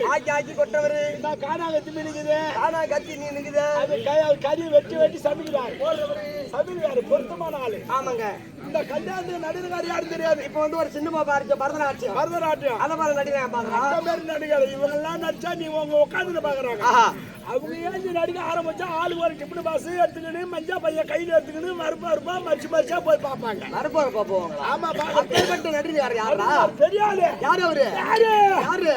கொட்டுவாரு. ஆக்கி கொட்டவரு. நான் காணா கத்தி நிக்குது. காணா கத்தி நீ நிக்குது. அது கறி வெட்டி சமைக்கிறாரு. சமைக்கிறாரு பொருத்தமான ஆளு. ஆமாங்க. இந்த கல்யாணத்துக்கு நடிகர் யாரும் தெரியாது. இப்ப வந்து ஒரு சினிமா பாருங்க பரதநாட்டியம். அத மாதிரி நடிகர் பாக்குறான். நடிகர் இவங்க எல்லாம் நடிச்சா நீ உங்க உட்காந்து பாக்குறாங்க. அவங்க ஏன் நடிக்க ஆரம்பிச்சா ஆளு ஒரு டிஃபன் பாஸ் எடுத்துக்கிட்டு மஞ்சா பையன் கையில எடுத்துக்கிட்டு மறுப்பா மறிச்சா போய் பாப்பாங்க. மறுப்பா போவாங்க. ஆமா அப்பேற்பட்ட நடிகர் யாரா? தெரியாது. யாரு அவரு? யாரு?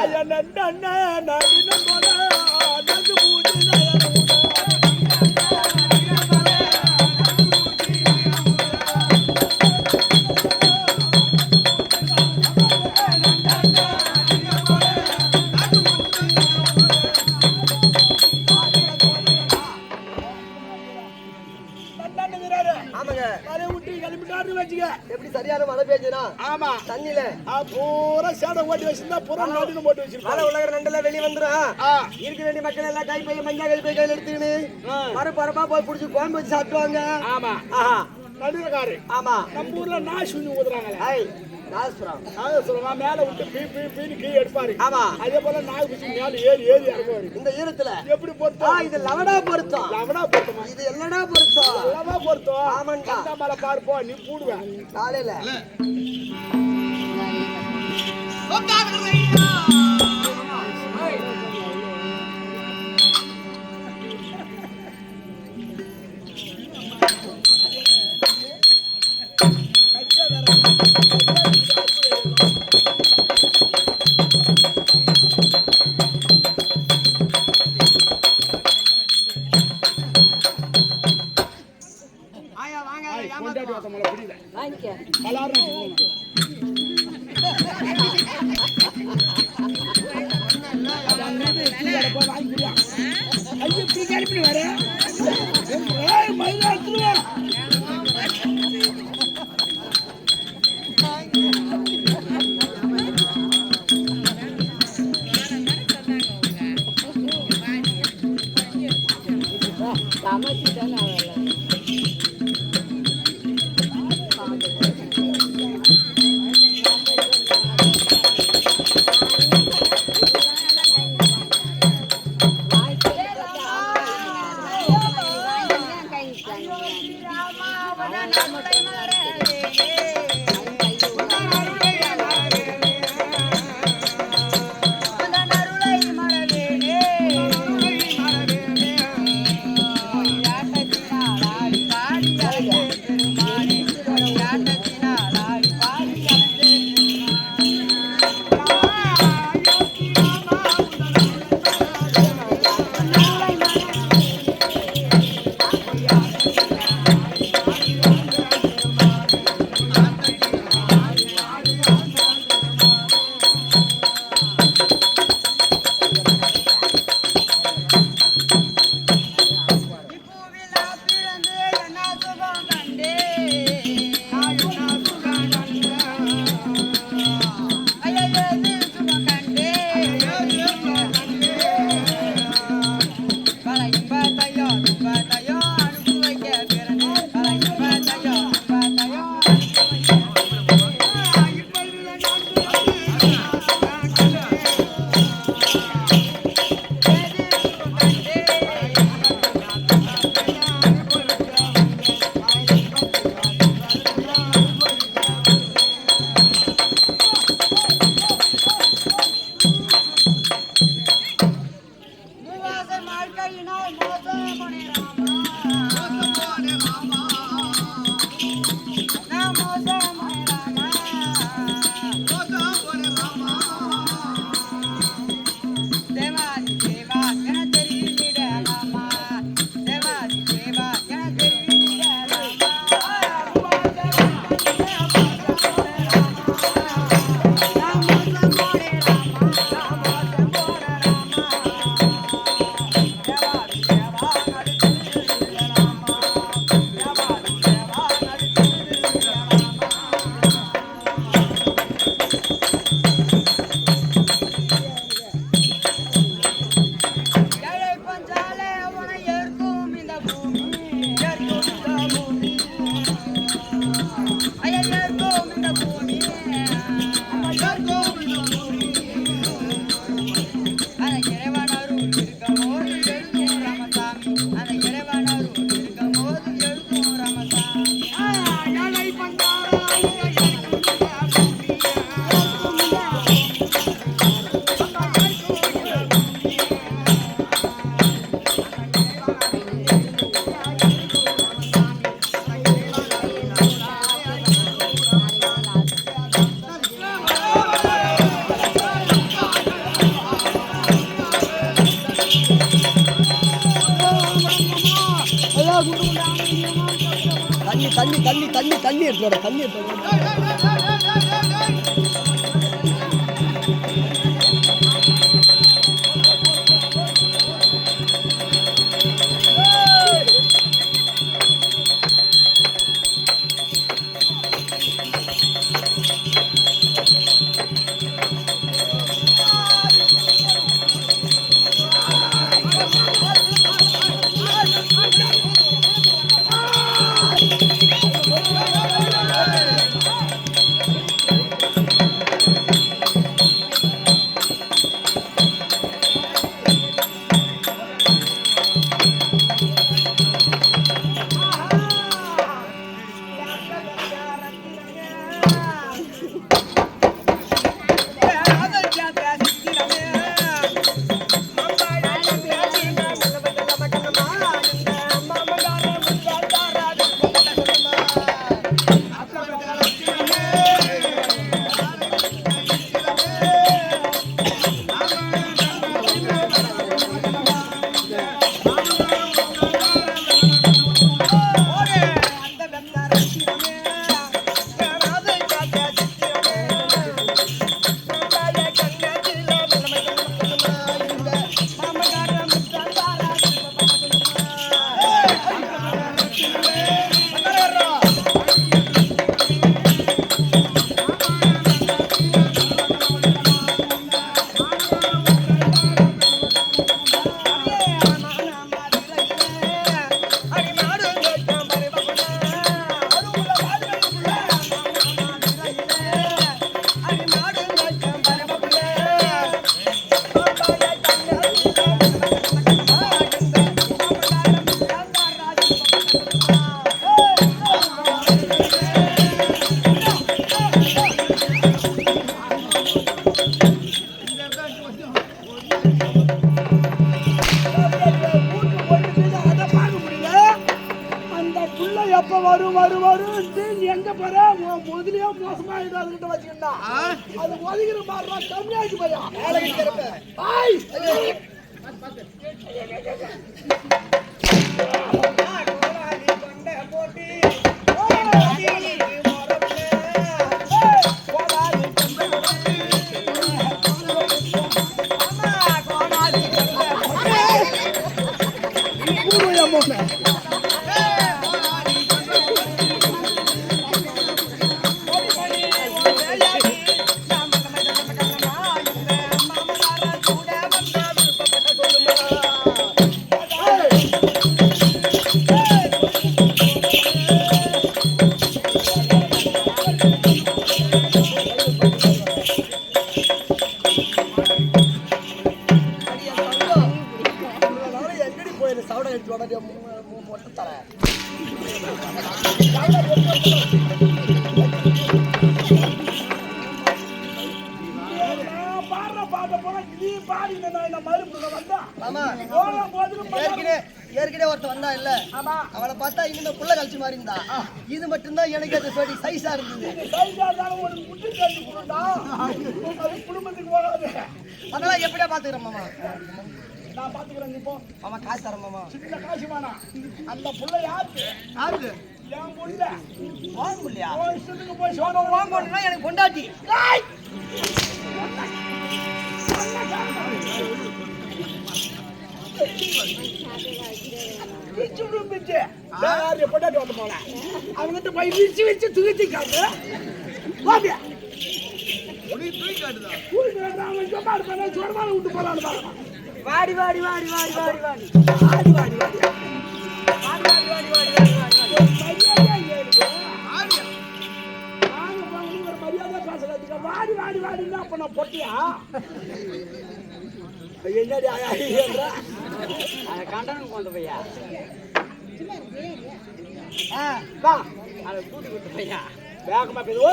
ஐயா நன்ன நடின போல நந்து பூஜை எப்படி சரியான மழை பெய்யுதுனா? ஆமா தண்ணில பூரா சேடை ஓட்டி வச்சிருந்தா பூரா நடுன்னு போட்டு வச்சிருக்கா. மழை உலக நண்டெல்லாம் வெளியே வந்துடும். இருக்க வேண்டிய மக்கள் எல்லாம் கை பைய மஞ்சா கை பை கையில் எடுத்துக்கின்னு பரப்பா போய் பிடிச்சி குழம்பு வச்சு சாப்பிடுவாங்க. ஆமா நடுக்காரு. ஆமா நம்ம ஊர்ல நாய் சுண்ணி ஊதுறாங்களே. மேல விட்டு கீழே எடுப்பாரு. ஆமா அதே போல நாய் பிடிச்சி மேல ஏறி இறங்குவாரு. இந்த ஈரத்துல எப்படி பொருத்தம்? இது லவடா பொருத்தம். இது என்னடா பொருத்தம்? எல்லாமே பொருத்தம். ஆமாண்டா. அந்த மேல பார்ப்போம் நீ கூடுவ காலையில தண்ணி தண்ணி தண்ணி தண்ணி தண்ணி எடுத்து தண்ணி எடுத்து எப்ப வரும் வரும் வரும் எங்க போற முதலியே மோசமாயிட்டு அதுகிட்ட வச்சுக்கிட்டா அது ஒதுக்கிற மாதிரி கம்மியாச்சு பையா ஏற்கனவே ஒருத்த வந்தா இல்ல அவளை பார்த்தா இந்த புள்ள கழிச்சு மாதிரி இருந்தா இது மட்டும்தான் எனக்கு அது சொல்லி சைஸா இருந்தது குடும்பத்துக்கு போகாது அதெல்லாம் எப்படியா பாத்துக்கிறேன் மாமா நான் பாத்துக்கிறேன் இப்போ மாமா காசு தரேன் மாமா சின்ன காசு வேணா அந்த புள்ள யாருக்கு என் புள்ள வாங்க முடியா இஷ்டத்துக்கு போய் சோனம் வாங்கணும்னா எனக்கு கொண்டாட்டி பொட்டாட்டி வந்து போல அவங்கிட்ட போய் விரிச்சு வச்சு தூக்கிக்காங்க சொரமான விட்டு போலான்னு வாடி வாடி வாடி வாடி வாடி வாடி வாடி வாடி வாடி வாடி வாடி வாடினா அப்ப நான் பொட்டியா என்னடி கண்டனம் கொண்டு பையா அதை கூட்டி கொடுத்த பையா வேகமா பேசுவோ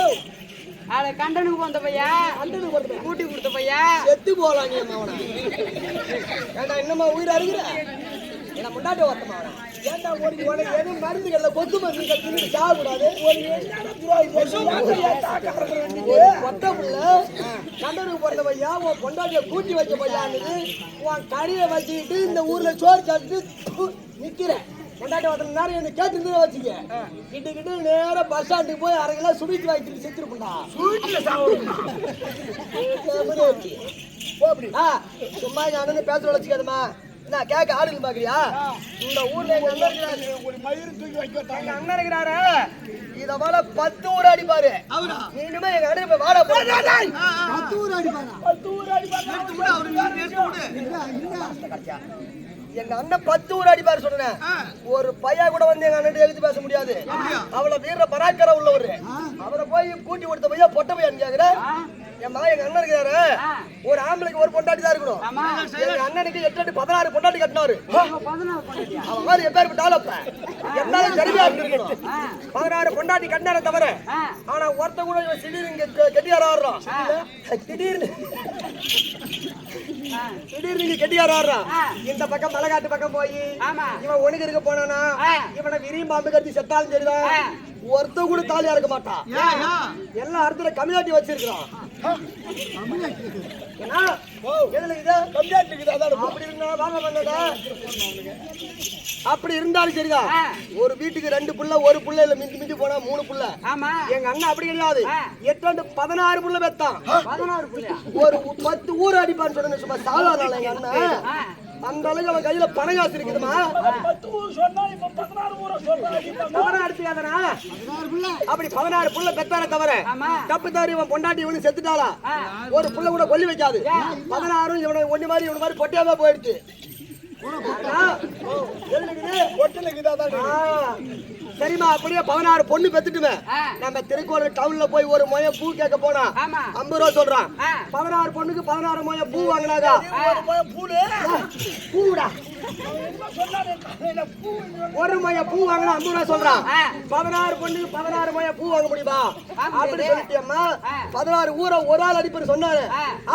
அதை கண்டனுக்கு வந்த பையா கண்டனுக்கு கொடுத்த கூட்டி கொடுத்த பையா செத்து போலாம் நீ அவனை ஏண்டா இன்னமா உயிர் அருகிற என்ன முன்னாடி ஓட்டமா ஏண்டா ஒரு உனக்கு எதுவும் மருந்துகள்ல கொத்து மருந்து கட்டி சாகக்கூடாது கொத்த புள்ள கண்டனுக்கு பிறந்த பையா உன் பொண்டாட்டிய கூட்டி வச்ச பையான்னு உன் கடையை வச்சுக்கிட்டு இந்த ஊர்ல சோறு சாப்பிட்டு நிக்கிற கொண்டாட்டி வரதுல நேரம் என்ன கேட்டு வச்சுக்க கிட்ட நேரம் பஸ் ஸ்டாண்டுக்கு போய் அரை கிலோ சுவீட் வாங்கிட்டு செத்துருப்பா வீட்டுல சாப்பிடுமா சும்மா எங்க அண்ணன் பேசுற வச்சுக்காதுமா நான் கேட்க ஆளுங்க பாக்குறியா இந்த ஊர்ல எங்க அண்ணன் இருக்கிறாரு ஒரு மயிறு தூக்கி வைக்க எங்க அண்ணன் இருக்கிறாரு இத போல 10 ஊர் அடிப்பாரு நீ இனிமே எங்க அண்ணன் போய் வாடா 10 ஊர் அடிப்பாரா 10 ஊர் அடிப்பாரு எங்க அண்ணன் 10 ஊர் அடிப்பாரு சொன்னேன் ஒரு பையா கூட வந்து எங்க அண்ணன் எழுதி பேச முடியாது அவ்வளவு வீர பராக்கர உள்ளவரு அவரை போய் கூட்டி கொடுத்த பையா பொட்ட பையான்னு கேக்குற என் மகன் எங்க அண்ணன் இருக்கிறாரு ஒரு ஆம்பளைக்கு ஒரு பொண்டாட்டி தான் இருக்கணும் எங்க அண்ணனுக்கு 8 16 பொண்டாட்டி கட்டினாரு அவன் மாதிரி எப்பேற்பட்ட ஆள் அப்ப என்னால சரியா இருக்கணும் 16 பொண்டாட்டி கட்டினார தவிர ஆனா ஒருத்த கூட திடீர்னு இங்க கெட்டியார ஆடுறான் திடீர்னு இங்க கெட்டியார ஆடுறான் இந்த பக்கம் மலைக்காட்டு பக்கம் போய் இவன் ஒண்ணுக்கு இருக்க போனானா இவனை விரியும் பாம்பு கட்டி செத்தாலும் சரிதான் ஒருத்த கூட தாலியா இருக்க மாட்டான் எல்லா இடத்துல கம்யூனிட்டி வச்சிருக்கான் அப்படி இருந்தாலும் சரிதான் ஒரு வீட்டுக்கு 2 புள்ள ஒரு புள்ள இல்ல மிஞ்சி மிஞ்சி போனா 3 புள்ள எங்க அண்ணன் அப்படி கிடையாது 8 16 புள்ள பெத்தான் ஒரு 10 ஊர் அடிப்பான்னு சொன்ன சும்மா சாதாரண எங்க அண்ணன் அந்த அளவுக்கு அவன் கையில பணம் காசு இருக்குதுமா 10 ஊர் சொன்னா இப்ப 16 ஊரை சொல்றாங்க அப்படி 16 புள்ள பெத்தான தவிர தப்பு தவறு இவன் பொண்டாட்டி இவனு செத்துட்டாளா ஒரு புள்ள கூட கொல்லி வைக்காது 16 இவனை ஒண்ணு மாதிரி பொட்டியாவே போயிடுச்சு சரிமா அப்படியே 16 பொண்ணு பெத்துட்டுமே நம்ம திருக்கோவில் டவுன்ல போய் ஒரு மொய பூ கேட்க போனா 50 ரூபா சொல்றான் 16 பொண்ணுக்கு 16 மொய பூ வாங்கினாங்க பூடா ஒரு மொய பூ வாங்கினா 50 ரூபா சொல்றான் 16 பொண்ணுக்கு 16 மொய பூ வாங்க முடியுமா அப்படி சொல்லிட்டியம்மா 16 ஊரை ஒரு ஆள் அடிப்பர் சொன்னாரு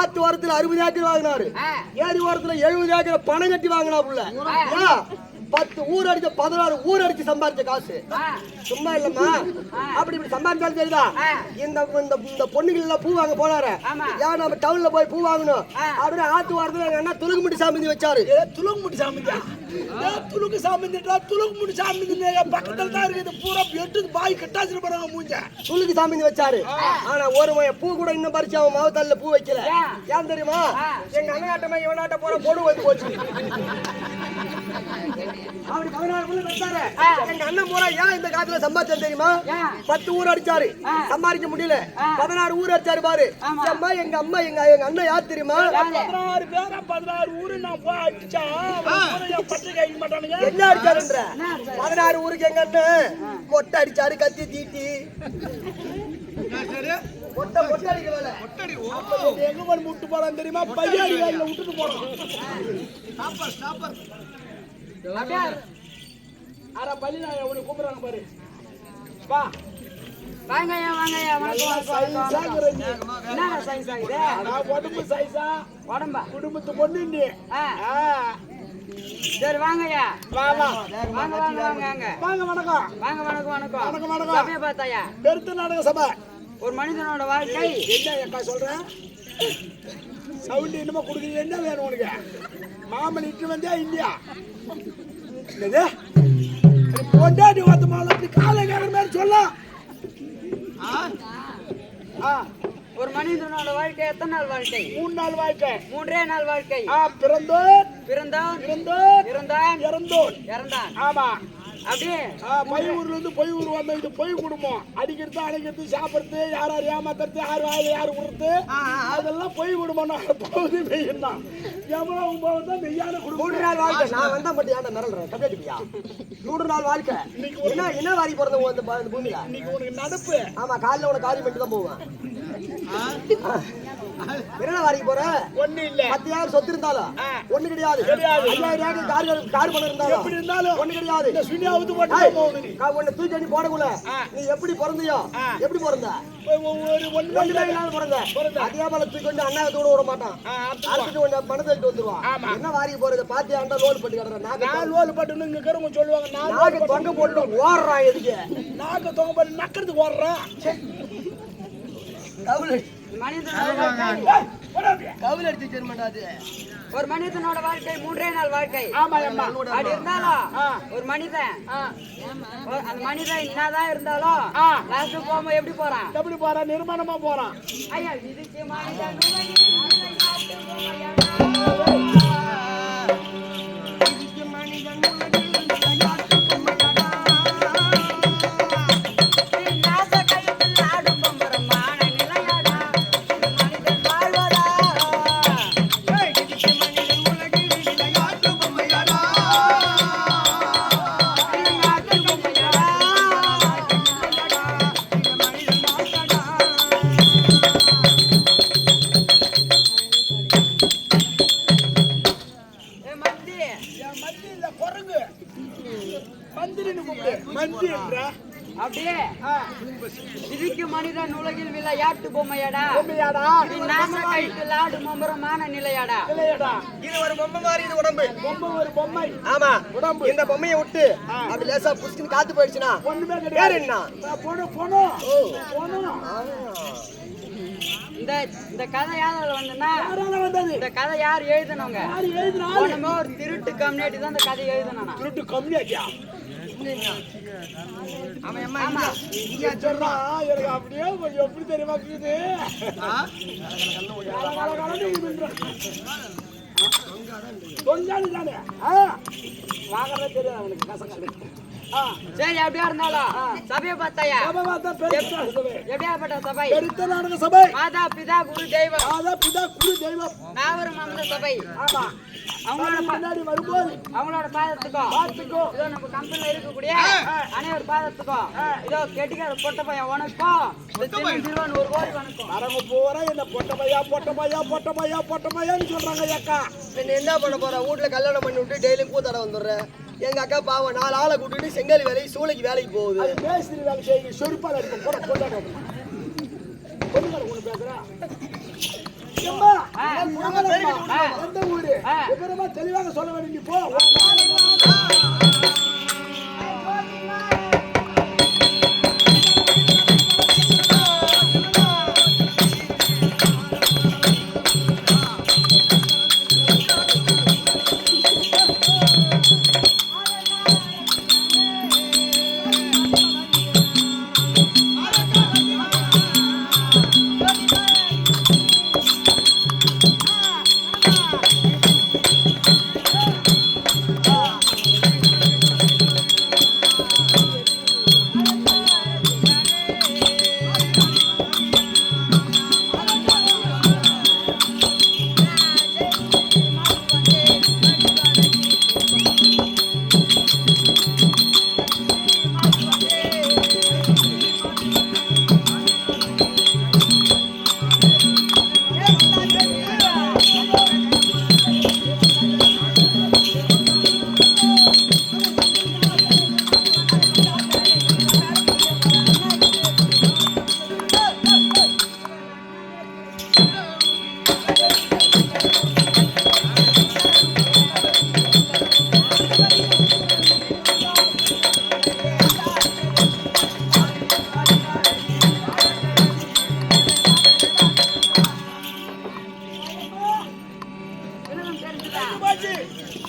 ஆத்து ஓரத்துல 60 ஏக்கர் வாங்கினாரு ஏரி ஓரத்துல 70 ஏக்கர் பணம் கட்டி வாங்கினா புள்ள 10 ஊர் அடிச்ச 16 ஊர் அடிச்சு சம்பாதிச்ச காசு சும்மா இல்லம்மா அப்படி இப்படி சம்பாதிச்சாலும் சரிதான் இந்த பொண்ணுகள் எல்லாம் பூ வாங்க போனாரு ஏன் நம்ம டவுன்ல போய் பூ வாங்கணும் அப்படின்னு ஆத்து வாரத்துல எங்க அண்ணா துலுக்குமுட்டி சாமந்தி வச்சாரு துலுக்குமுட்டி சாமந்தியா துலுக்கு சாமந்திட்டா துலுக்குமுட்டி சாமந்தி பக்கத்துல தான் இருக்குது பூரா எட்டு பாய் கட்டாச்சு போறாங்க மூஞ்ச துலுக்கு சாமந்தி வச்சாரு ஆனா ஒரு பூ கூட இன்னும் பறிச்சு அவன் மாவத்தால பூ வைக்கல ஏன் தெரியுமா எங்க அண்ணாட்டமா இவனாட்ட போற பொண்ணு வந்து போச்சு அப்படி 16 புள்ள வெச்சாரு எங்க அண்ணன் போறா ஏன் இந்த காத்துல சம்பாதிச்சாரு தெரியுமா 10 ஊர் அடிச்சாரு சம்பாதிக்க முடியல 16 ஊர் அடிச்சாரு பாரு அம்மா எங்க அம்மா எங்க அண்ணன் யார் தெரியுமா 16 பேரா 16 ஊரு நான் போய் அடிச்சா பட்டு கை மாட்டானுங்க என்ன அடிச்சாருன்ற 16 ஊருக்கு எங்க அண்ணன் மொட்டை அடிச்சாரு கத்தி தீட்டி மொட்டை அடிக்க வேலை எங்க போய் முட்டு போறான் தெரியுமா பையாடி வேலையில விட்டுட்டு போறான் அரை பள்ளி நான் உன்னை கூப்பிடுறாங்க பாரு வா வாங்கய்யா உடம்பு சைஸா உடம்பா குடும்பத்து பொண்ணு நீ சரி வாங்கய்யா வாங்க வணக்கம் சபையை பார்த்தாயா பெருத்த நாடக சபை ஒரு மனிதனோட வாழ்க்கை என்ன அக்கா சொல்றேன் சவுண்ட் என்னமோ கொடுக்குறீங்க என்ன வேணும் உனக்கு மாமன் இட்டு வந்தியா இல்லையா பொண்டாடி ஓத்த மாலை காலை கேட்கற மாதிரி சொல்ல ஒரு மனிதனோட வாழ்க்கை எத்தனை நாள் வாழ்க்கை 3 நாள் வாழ்க்கை 3 நாள் வாழ்க்கை பிறந்தான் இறந்தான் ஆமா அப்படியே பொய் ஊர்ல இருந்து பொய் ஊர் வந்த இது பொய் குடும்பம் அடிக்கிறது அணைக்கிறது சாப்பிடுறது யார் ஏமாத்துறது யார் வாயில யார் விடுறது அதெல்லாம் பொய் குடும்பம் போகுது மெய்யும் தான் எவ்வளவு தான் மெய்யான குடும்பம் 3 நாள் வாழ்க்கை நான் வந்தா மட்டும் ஏன்டா மிரள்றேன் கம்ப்ளீட் 3 நாள் வாழ்க்கை என்ன வாரி பிறந்த இந்த பூமியில இன்னைக்கு உனக்கு நடப்பு ஆமா காலைல உனக்கு காரியம் பண்ணிட்டு தான் போவேன் என்ன வாரிக்கு போற ஒண்ணு இல்ல 10,000 சொத்து இருந்தாலும் ஒண்ணு கிடையாது 5,000 கார் பணம் இருந்தாலும் எப்படி இருந்தாலும் ஒண்ணு கிடையாது இந்த சுனியாவுது போட்டு போகுது நீ உன்னை தூக்கி அடி போடக்குள்ள நீ எப்படி பிறந்தியோ எப்படி பிறந்த ஒண்ணுமே இல்லாத பிறந்த அதே போல தூக்கி வந்து அண்ணா தூட விட மாட்டான் அடுத்து கொஞ்சம் பணத்தை எடுத்து வந்துருவான் என்ன வாரிக்கு போறது பாத்தியாண்டா லோன் பட்டு கிடறேன் நான் லோன் பட்டு இங்க இருக்கிறவங்க சொல்லுவாங்க நாக்கு தொங்க போட்டு ஓடுறான் எதுக்கு நாக்கு தொங்க போட்டு நக்கிறதுக்கு ஓடுறான் மனிதனோட கவுல் அடிச்சு ஜெர்மன் அது. ஒரு மனிதனோட வாழ்க்கை 3 நாள் வாழ்க்கை. ஆமா அம்மா. அப்படி இருந்தாலும் ஒரு மனிதன் அந்த மனிதன் என்னதான் இருந்தாலும் லாஸ்ட் போகும்போது எப்படி போறான்? எப்படி போறான்? நிர்மாணமா போறான். ஐயா இதுக்கு மனிதன் அப்படியே இதுக்கு மனிதன் உலகில் விளையாட்டு பொம்மையாடா நாடு மும்பரமான நிலையாடா. இது ஒரு பொம்மை மாதிரி இது உடம்பு. பொம்மை ஒரு பொம்மை. ஆமா உடம்பு. இந்த பொம்மையை விட்டு அப்படி லேசா புஷ்குன்னு காத்து போயிடுச்சுன்னா ஒண்ணுமே வேற கிடையாது. என்ன? போனோம். இந்த கதை யாரால வந்துன்னா யாரால வந்தது? இந்த கதை யார் எழுதுனவங்க? யாரு எழுதினாரு? ஒண்ணுமே ஒரு திருட்டு கம்யூனிட்டி தான் இந்த கதை எழுதுனா. திருட்டு கம்மியாக்கியா? ஆமா இங்க சொல்றா, எனக்கு அப்படியே கொஞ்சம் எப்படி தெரியுமா இருக்குது? தொங்காது தானே வாங்கறதே தெரியாது அவனுக்கு கசக்காது. சரி அப்படியா இருந்தாலும் சபையை பார்த்தாயா? சபை பார்த்தா பெருசா சபை. எப்படியாப்பட்ட சபை? பெருத்த நாடக சபை. மாதா பிதா குரு தெய்வம். மாதா பிதா குரு தெய்வம். நாவரும் அமர சபை. ஆமா. அவங்களோட முன்னாடி வரும்போது அவங்களோட பாதத்துக்கும் இதோ நம்ம கம்பெனில இருக்கக்கூடிய அனைவர் பாதத்துக்கும் இதோ கெட்டிக்கார பொட்ட பையன் உனக்கும் திருவன் 1 கோடி வணக்கம். வரவங்க பூரா என்ன பொட்ட பையான்னு சொல்றாங்க அக்கா. என்ன பண்ண போற? வீட்டுல கல்யாணம் பண்ணி விட்டு டெய்லி கூத்தாட வந்துடுறேன். எங்க அக்கா பாவம் 4 ஆளை கூட்டிட்டு செங்கல் வேலைக்கு சூளைக்கு வேலைக்கு போகுது. அது மேஸ்திரி வேலை செய்ய சொருப்பால இருக்கும். போட கொண்டாடுறது பொண்ணுக்கார ஒண்ணு பேசுறா. எந்த ஊரு? விவரமா தெளிவாக சொல்ல வேண்டும். நீ போ.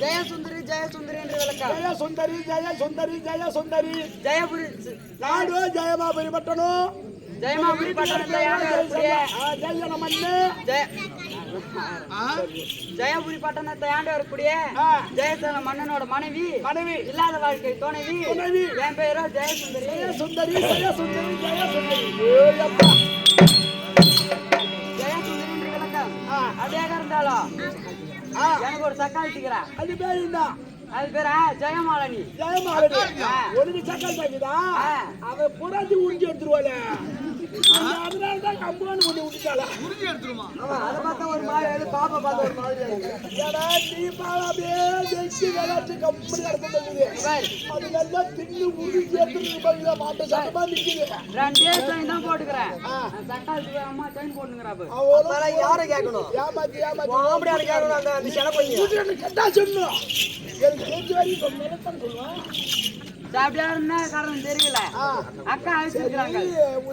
ஜெயசுந்தரி ஜெயசுந்தரி என்று விளக்கம். ஜெயசுந்தரி ஜெயசுந்தரி ஜெயசுந்தரி ஜெயபுரி நாடு ஜெயமாபுரி பட்டணம். ஜெயமாபுரி பட்டணத்தை ஆண்டவருடைய ஜெயபுரி பட்டணத்தை ஆண்டவருடைய ஜெயசேன மன்னனோட மனைவி இல்லாத வாழ்க்கை துணைவி என் பெயரோ ஜெயசுந்தரி. ஜெயசுந்தரி ஜெயசுந்தரி ஜெயசுந்தரி ஜெயசுந்தரி என்று விளக்கம். அப்படியே இருந்தாலும் எனக்கு ஒரு சக்கால் திக்கிறா. அது பேர் என்ன? அது பேரா ஜெயமாலினி. ஜெயமாலினி ஒழுங்கு சக்கால் தாக்கிதா? அவ புறாத்தி உறிஞ்சி எடுத்துருவாளே. அதனாலதான் கம்பான்னு ஒண்ணு விட்டுட்டாளா? உறிஞ்சி எடுத்துருமா? அதை பார்த்தா ஒரு மாதிரி பாப்பா பார்த்தா ஒரு மாதிரி நீ பாலாமே ஜெயிச்சு விளையாட்டு கம்பெனி நடத்துறது. அது நல்லா தின்னு உறிஞ்சி எடுத்துட்டு மாட்ட சட்டமா நிக்குது. 2 செயின் தான் போட்டுக்கிறேன். சக்காலுக்கு அம்மா செயின் போட்டுங்கிறாப்பு. யாரை கேட்கணும்? ஏமாத்தி ஆம்படியாரு கேட்கணும். அந்த சில பையன் கேட்டா சொல்லணும். எனக்கு தெரிஞ்ச வரைக்கும் சொல்லுவான். அப்படியே என்ன காரணம் தெரியல. அக்கா அழைச்சிருக்கிறாங்க.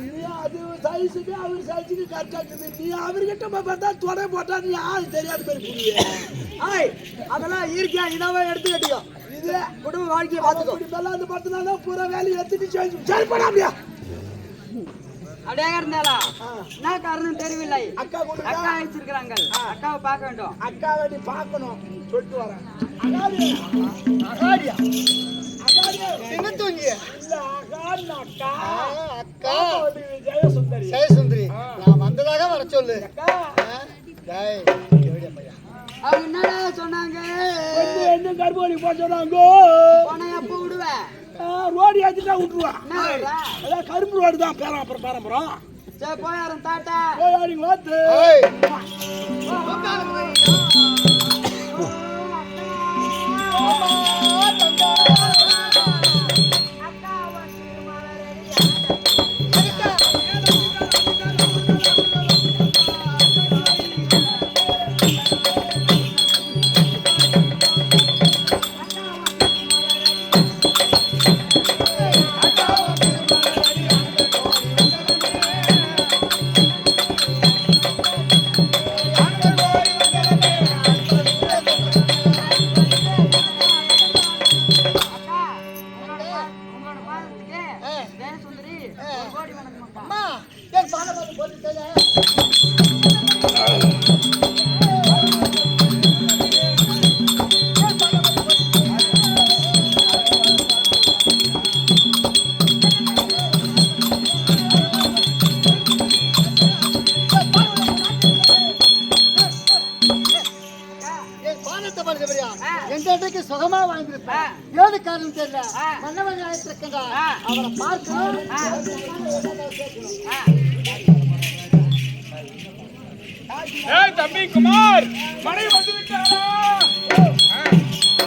நீ அது சைஸுக்கு அவர் சைஸுக்கு கரெக்டா இருக்குது. நீ அவர்கிட்ட பார்த்தா தொடை போட்டா நீ ஆள் தெரியாத மாதிரி புரியுது. அதெல்லாம் இயற்கையா இதாவே எடுத்துக்கிட்டியோ. இது குடும்ப வாழ்க்கையை பார்த்துக்கோ. அந்த பத்தினால பூரா வேலையை எடுத்துட்டு சரி பண்ண அப்படியா அப்படியே இருந்தாலா என்ன காரணம் தெரியவில்லை. அக்கா கொண்டு அக்கா அழைச்சிருக்கிறாங்க. அக்காவை பார்க்க வேண்டும். அக்காவை நீ பார்க்கணும் சொல்லிட்டு வரேன். அகாடியா எங்க தூங்கிய இல்ல அக்கா அக்கா ஜெயசுந்தரி ஜெயசுந்தரி நான் வந்ததாக வர சொல்லு. அவங்க என்னடா சொன்னாங்க? என்ன கர்ப்பவழி போக சொன்னாங்க. போன எப்ப விடுவேன்? ரோடு ஏற்றிட்டா விட்டுருவான். என்ன சொல்ற? அதான் கருப்பு ரோடு தான் பேரம் அப்புறம் பேரம்புறம். சரி போயாரும் தாத்தா. போய் வாத்து சுகமா வாழ்ந்திருப்பேன். ஏழு காரணம் தெரியல. மன்னவன் ஆயிட்டிருக்கா அவரை பார்க்கணும். தம்பி குமார் மனைவி வந்து விட்டாரா?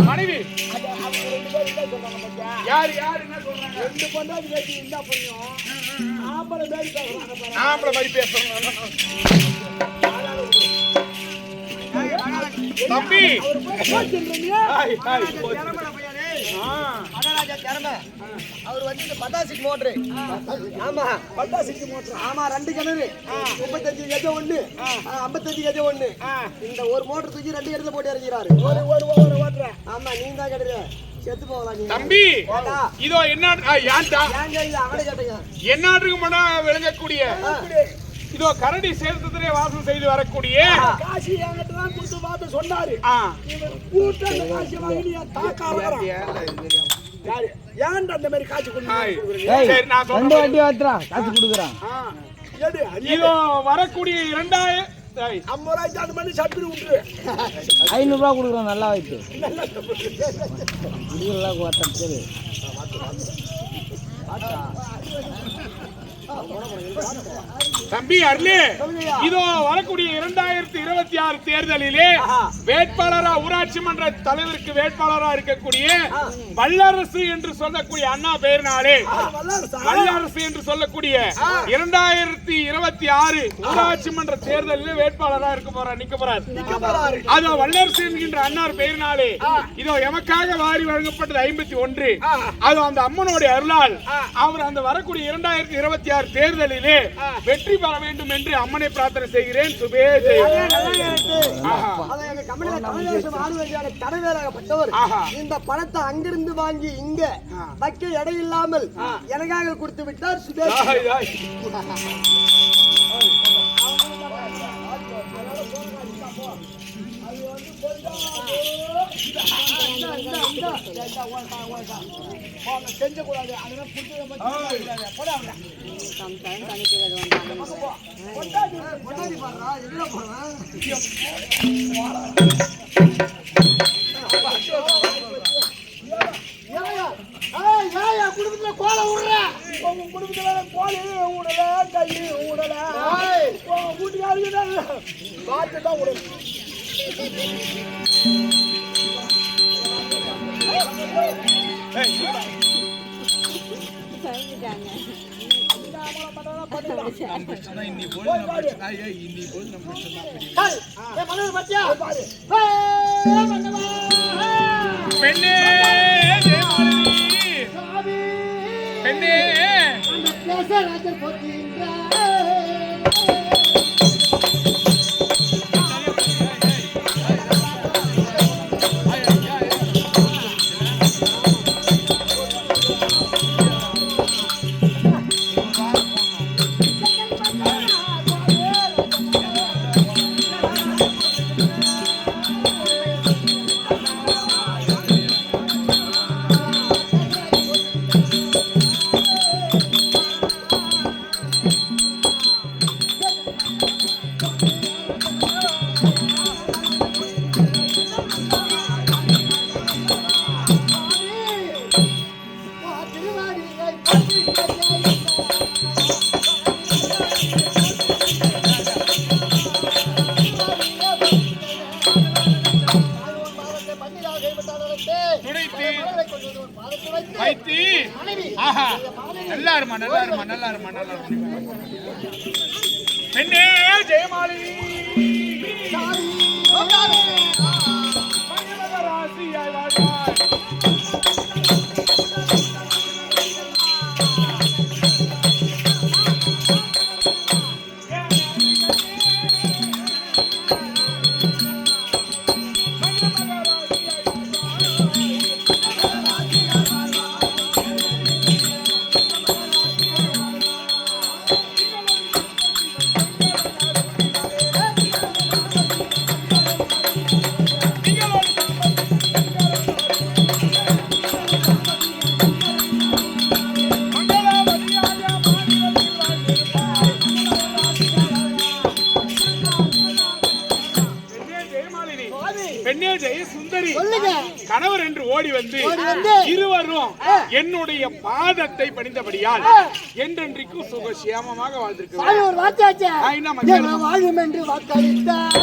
மனைவி யார் யார் என்ன சொல்றாங்க? ரெண்டு பொண்டாட்டி கேட்டு என்ன பண்ணும்? ஆம்பளை மாதிரி பேசுறாங்க. ஆம்பளை மாதிரி பேசுறாங்க. தம்பி அவர் வந்து இந்த பட்டாசிக்கு மோட்டரு. ஆமா பட்டாசிக்கு மோட்டர். ஆமா 2 கிணறு 35 கஜம் 1 55 கஜம் 1. இந்த ஒரு மோட்டர் தூக்கி 2 இடத்துல போட்டு இறங்கிறாரு. ஒரு ஓட்டுற. ஆமா நீங்க தான் கேடுற செத்து போகலாம் நீ. தம்பி இதோ என்ன ஏன்டா ஏங்க இல்ல அவளே கேட்டீங்க. என்னாட்டுக்கு மன விளங்கக்கூடிய இதோ கரடி சேர்த்தத்திலே வாசம் செய்து வரக்கூடிய காசி என்கிட்ட தான் கொடுத்து பார்த்து சொன்னாரு. இவர் கூட்ட காசி வாங்கி தாக்காரா ஏன்டா அந்த மாதிரி காசு கொடுக்குறீங்க? சரி நான் சொல்றேன். 2 வாட்டி வாத்துறா காசு கொடுக்குறான். இதோ வரக்கூடிய 2000 50 ரூபாய்க்கு அது பண்ணி சப்பிடு விட்டுரு. 500 ரூபா கொடுக்குறான் நல்லா வைத்து. இதெல்லாம் வாத்தம் சரி. தம்பி அருளே இதோ வரக்கூடிய 2026 தேர்தலிலே வேட்பாளரா ஊராட்சி மன்ற தலைவருக்கு வேட்பாளரா இருக்கக்கூடிய வல்லரசு என்று சொல்லக்கூடிய அண்ணா பெயர்னாலே வல்லரசு என்று சொல்லக்கூடிய 2026 ஊராட்சி மன்ற தேர்தலிலே வேட்பாளரா நிக்க போறார். அதோ வல்லரசு என்கின்ற அண்ணார் பெயர்னாலே இதோ எமக்காக வாரி வழங்கப்பட்டது 51. அதோ அந்த அம்மனுடைய அருளால் அவர் அந்த வரக்கூடிய 2026 தேர்தலிலே வெற்றி பெற வேண்டும் என்று அம்மனை பிரார்த்தனை செய்கிறேன். இந்த பணத்தை அங்கிருந்து வாங்கி இங்க வைக்க இடம் இல்லாமல் எனக்காக கொடுத்து விட்டார் சுபேஷ். செஞ்ச கூடாது. குடும்பத்துல கோலை விடுற உங்க குடும்பத்துல கோழி விடல கை விடல வீட்டுக்காரங்க பார்த்து தான் விடணும். பெண்ணே தசராஜர் போற்றுகின்றார். வைத்து ஆஹா நல்லா இருமா நல்லா இருமா நல்லா இருமா நல்லா இருமா பெண்ணே ஜெயமாலினி ராசியாய் வாழ்வாய் பெண்ணே ஜெய சுந்தரி கணவர் என்று ஓடி வந்து இருவரும் என்னுடைய பாதத்தை பணிந்தபடியால் என்றென்றைக்கும் சுகசியமமாக வாழ்ந்திருக்கிறேன். வாழும் என்று வாக்களித்தார்.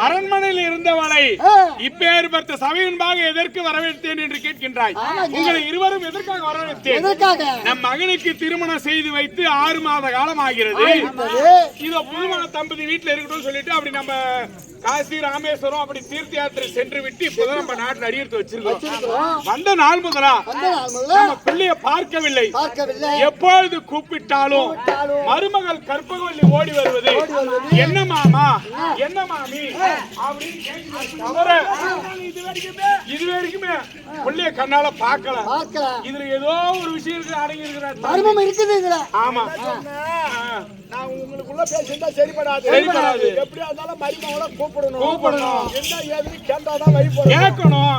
அரண்மனையில் இருந்தவளை இப்பேற்பட்ட சபையின்பாக எதற்கு வரவேற்றேன் என்று கேட்கின்றாய். உங்களை இருவரும் எதற்காக வரவேற்றேன்? நம் மகனுக்கு திருமணம் செய்து வைத்து 6 மாத காலம் ஆகிறது. இதோ புதுமண தம்பதி வீட்டுல இருக்கட்டும் சொல்லிட்டு அப்படி நம்ம காசி ராமேஸ்வரம் அப்படி தீர்த்த யாத்திரை சென்று விட்டு இப்போதான் நம்ம நாட்டில் அடியெடுத்து வச்சிருக்கோம். வந்த நாள் முதலா நம்ம பிள்ளைய பார்க்கவில்லை. எப்பொழுது கூப்பிட்டாலும் மருமகள் கற்பகவல்லி ஓடி வருவது என்ன மாமா என்ன மாமி இது வரைக்குமே பிள்ளைய கண்ணால பார்க்கல. இதுல ஏதோ ஒரு விஷயம் அடங்கி இருக்கிற. ஆமா நான் உங்களுக்குள்ள பேசிட்டா சரிப்படாது. எப்படியா இருந்தாலும் மருமகளை கூப்பிடணும். என்ன ஏதுன்னு கேட்டாதான் வழி போறோம். கேட்கணும்.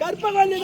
கற்பகவல்லி